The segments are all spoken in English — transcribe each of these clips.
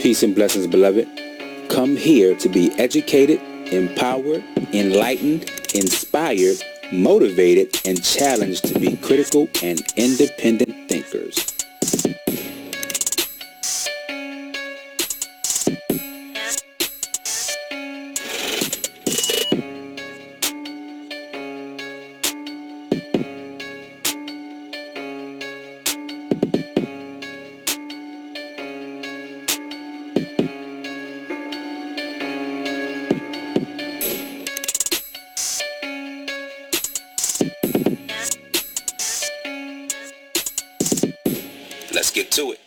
Peace and blessings, beloved. Come here to be educated, empowered, enlightened, inspired, motivated, and challenged to be critical and independent thinkers. Let's get to it.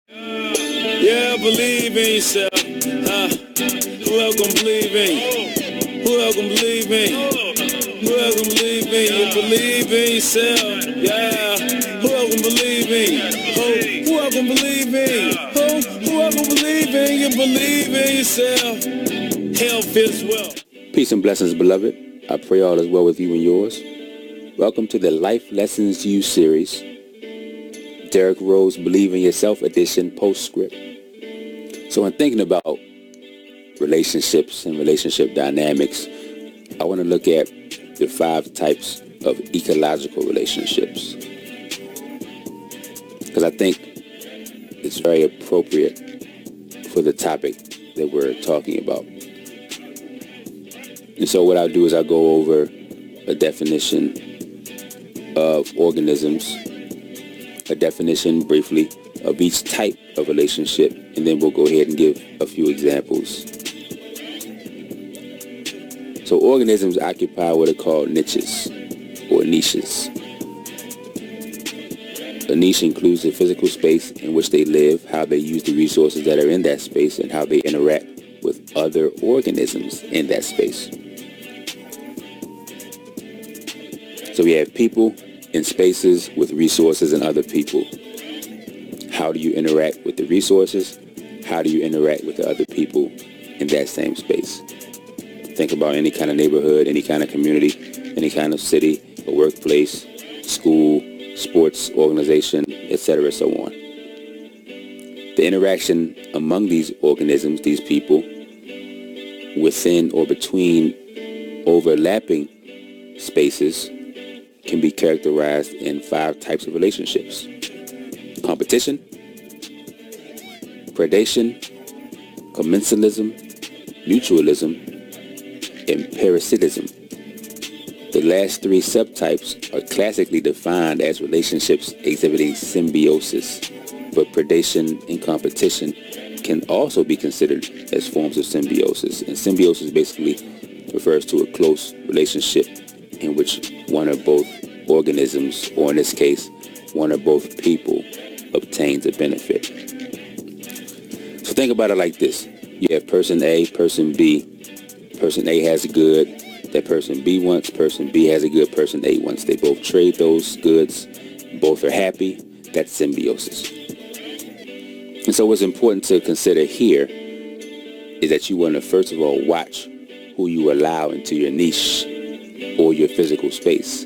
Yeah, believe in yourself. Who else gonna believe in you? Who else gonna believe in you? Who else gonna believe in you? Believe in yourself. Yeah. Who else gonna believe in you? Who else gonna believe in you? Who else gonna believe in you? Believe in yourself. Health is wealth. Peace and blessings, beloved. I pray all is well with you and yours. Welcome to the Life LessonsU Series. Derek Rose Believe in Yourself edition, Postscript. So in thinking about relationships and relationship dynamics, I want to look at the 5 types of ecological relationships, because I think it's very appropriate for the topic that we're talking about. And so what I'll do is I'll go over a definition of organisms, a definition briefly of each type of relationship, and then we'll go ahead and give a few examples. So organisms occupy what are called niches or niches. A niche includes the physical space in which they live, how they use the resources that are in that space, and how they interact with other organisms in that space. So we have people in spaces with resources and other people. How do you interact with the resources? How do you interact with the other people in that same space? Think about any kind of neighborhood, any kind of community, any kind of city, a workplace, school, sports organization, etc., so on. The interaction among these organisms, these people, within or between overlapping spaces, can be characterized in 5 types of relationships: competition, predation, commensalism, mutualism, and parasitism. The last 3 subtypes are classically defined as relationships exhibiting symbiosis, but predation and competition can also be considered as forms of symbiosis. And symbiosis basically refers to a close relationship in which one or both organisms, or in this case, one or both people, obtains a benefit. So think about it like this. You have person A, person B. Person A has a good that person B wants. Person B has a good person A wants. They both trade those goods. Both are happy. That's symbiosis. And so what's important to consider here is that you want to first of all watch who you allow into your niche or your physical space.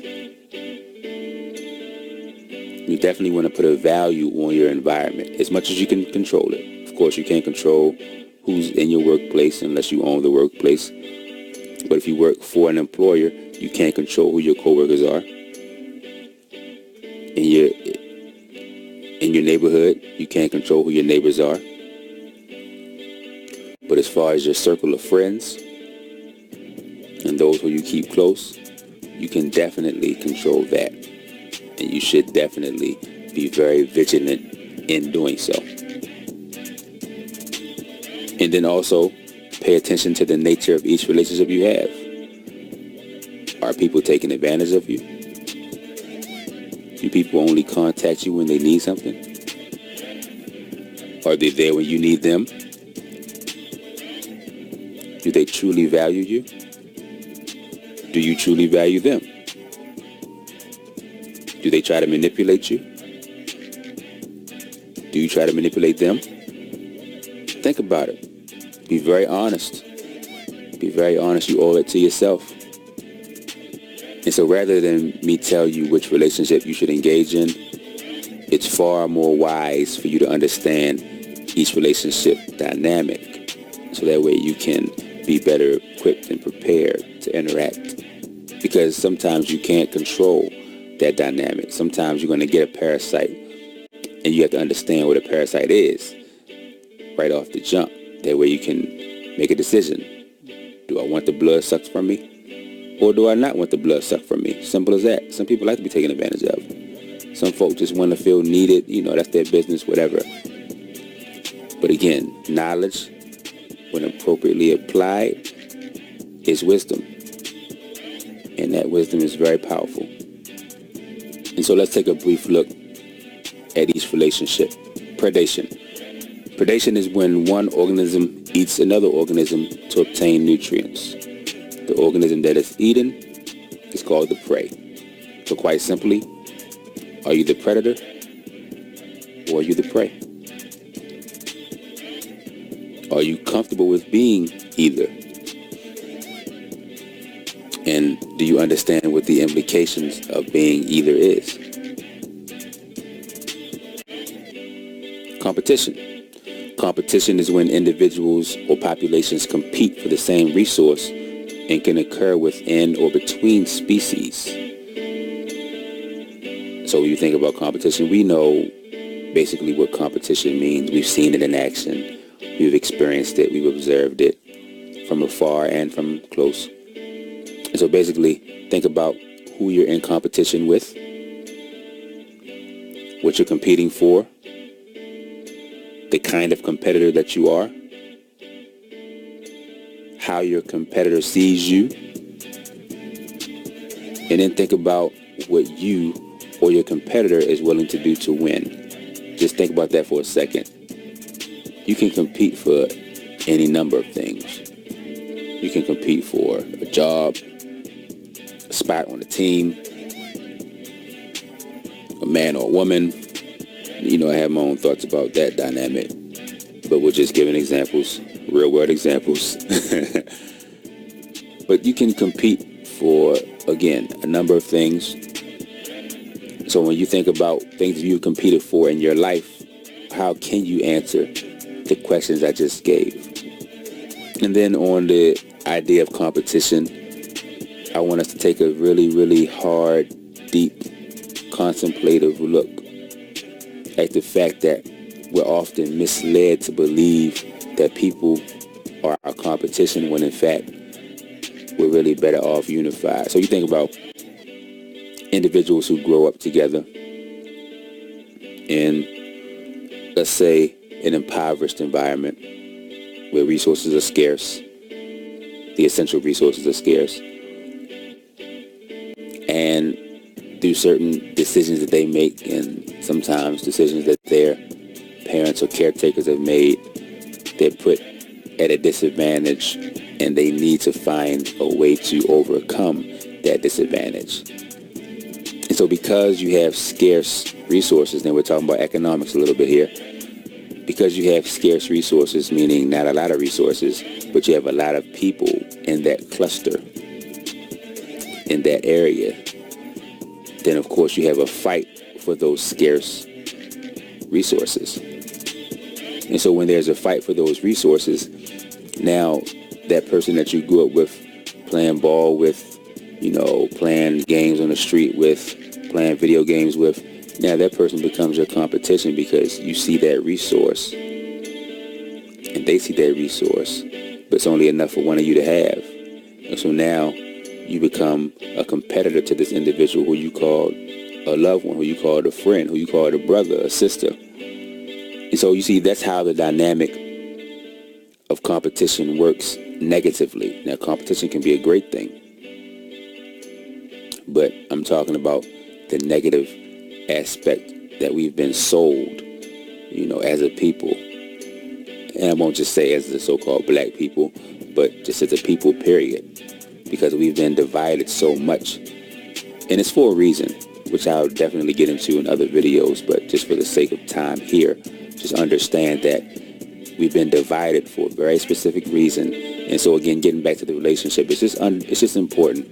You definitely want to put a value on your environment as much as you can control it. Of course, you can't control who's in your workplace unless you own the workplace. But if you work for an employer, you can't control who your coworkers are. In your neighborhood, you can't control who your neighbors are. But as far as your circle of friends and those who you keep close, you can definitely control that. And you should definitely be very vigilant in doing so. And then also pay attention to the nature of each relationship you have. Are people taking advantage of you? Do people only contact you when they need something? Are they there when you need them? Do they truly value you? Do you truly value them? Do they try to manipulate you? Do you try to manipulate them? Think about it. Be very honest. Be very honest. You owe it to yourself. And so rather than me tell you which relationship you should engage in, it's far more wise for you to understand each relationship dynamic, so that way you can be better equipped and prepared to interact. Because sometimes you can't control that dynamic. Sometimes you're going to get a parasite, and you have to understand what a parasite is right off the jump. That way you can make a decision. Do I want the blood sucked from me? Or do I not want the blood sucked from me? Simple as that. Some people like to be taken advantage of. Some folks just want to feel needed. That's their business, whatever. But again, knowledge, when appropriately applied, is wisdom. And that wisdom is very powerful. And so let's take a brief look at each relationship. Predation. Predation is when one organism eats another organism to obtain nutrients. The organism that is eaten is called the prey. So quite simply, are you the predator or are you the prey? Are you comfortable with being either? And do you understand what the implications of being either is? Competition. Competition is when individuals or populations compete for the same resource and can occur within or between species. So when you think about competition, we know basically what competition means. We've seen it in action. We've experienced it. We've observed it from afar and from close. And so basically, think about who you're in competition with, what you're competing for, the kind of competitor that you are, how your competitor sees you, and then think about what you or your competitor is willing to do to win. Just think about that for a second. You can compete for any number of things. You can compete for a job, a spot on a team, a man or a woman. I have my own thoughts about that dynamic, but we're just giving examples, real world examples. But you can compete for, again, a number of things. So when you think about things you've competed for in your life, how can you answer the questions I just gave? And then on the idea of competition, I want us to take a really, really hard, deep, contemplative look at the fact that we're often misled to believe that people are our competition when in fact we're really better off unified. So you think about individuals who grow up together in, let's say, an impoverished environment where resources are scarce, the essential resources are scarce, and through certain decisions that they make and sometimes decisions that their parents or caretakers have made, they're put at a disadvantage and they need to find a way to overcome that disadvantage. And so because you have scarce resources, and we're talking about economics a little bit here, because you have scarce resources, meaning not a lot of resources, but you have a lot of people in that cluster, in that area, then of course you have a fight for those scarce resources. And so when there's a fight for those resources, now that person that you grew up with, playing ball with, playing games on the street with, playing video games with, now that person becomes your competition because you see that resource and they see that resource, but it's only enough for one of you to have. And so now you become a competitor to this individual who you call a loved one, who you call a friend, who you call a brother, a sister. And so you see, that's how the dynamic of competition works negatively. Now, competition can be a great thing, but I'm talking about the negative aspect that we've been sold, as a people. And I won't just say as the so-called black people, but just as a people, period, because we've been divided so much. And it's for a reason, which I'll definitely get into in other videos, but just for the sake of time here, just understand that we've been divided for a very specific reason. And so again, getting back to the relationship, it's just important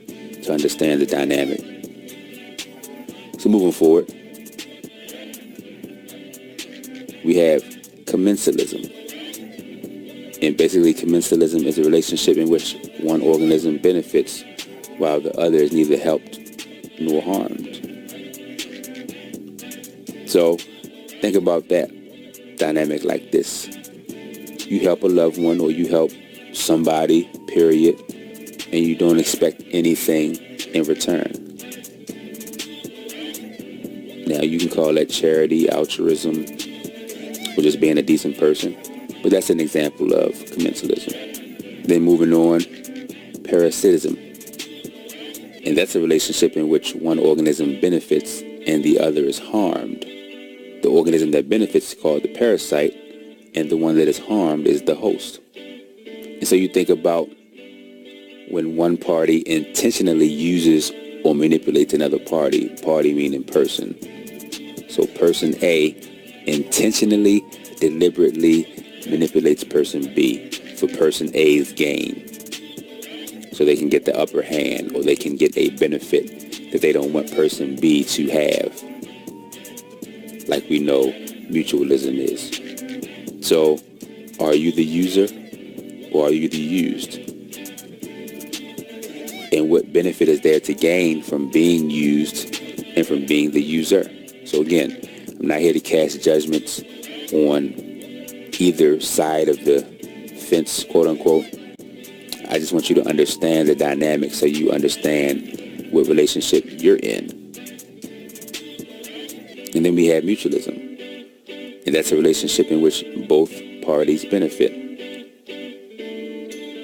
to understand the dynamic. So moving forward, we have commensalism. And basically, commensalism is a relationship in which one organism benefits while the other is neither helped nor harmed. So think about that dynamic like this. You help a loved one or you help somebody, period, and you don't expect anything in return. Now, you can call that charity, altruism, or just being a decent person, but that's an example of commensalism. Then moving on, parasitism. And that's a relationship in which one organism benefits and the other is harmed. The organism that benefits is called the parasite, and the one that is harmed is the host. And so you think about when one party intentionally uses or manipulates another party meaning person. So person A intentionally, deliberately manipulates person B for person A's gain. So they can get the upper hand or they can get a benefit that they don't want person B to have. Like we know mutualism is. So are you the user or are you the used? And what benefit is there to gain from being used and from being the user? So again, I'm not here to cast judgments on either side of the fence, quote unquote. I just want you to understand the dynamic so you understand what relationship you're in. And then we have mutualism. And that's a relationship in which both parties benefit.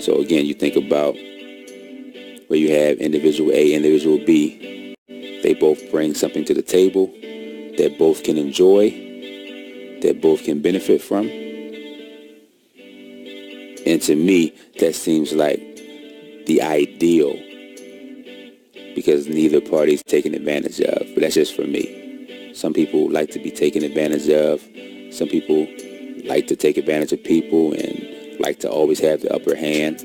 So again, you think about where you have individual A, individual B. They both bring something to the table that both can enjoy, that both can benefit from. And to me, that seems like the ideal because neither party is taken advantage of. But that's just for me. Some people like to be taken advantage of. Some people like to take advantage of people and like to always have the upper hand.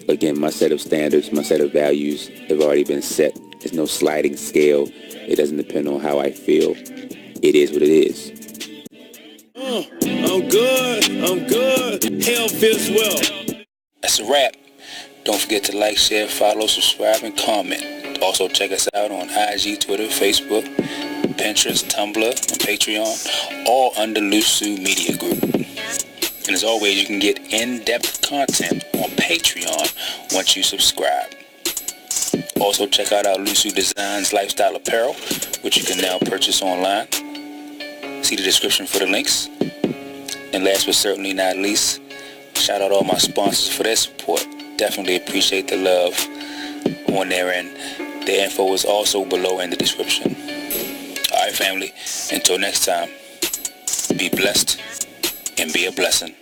Again, my set of standards, my set of values have already been set. There's no sliding scale. It doesn't depend on how I feel. It is what it is. I'm good. Health is well. That's a wrap. Don't forget to like, share, follow, subscribe, and comment. Also check us out on IG, Twitter, Facebook, Pinterest, Tumblr, and Patreon, all under LUSU Media Group. And as always, you can get in-depth content on Patreon once you subscribe. Also check out our LUSU Designs Lifestyle Apparel, which you can now purchase online. See the description for the links. And last but certainly not least, shout out all my sponsors for their support. Definitely appreciate the love on there, and the info is also below in the description. Alright family, until next time, be blessed and be a blessing.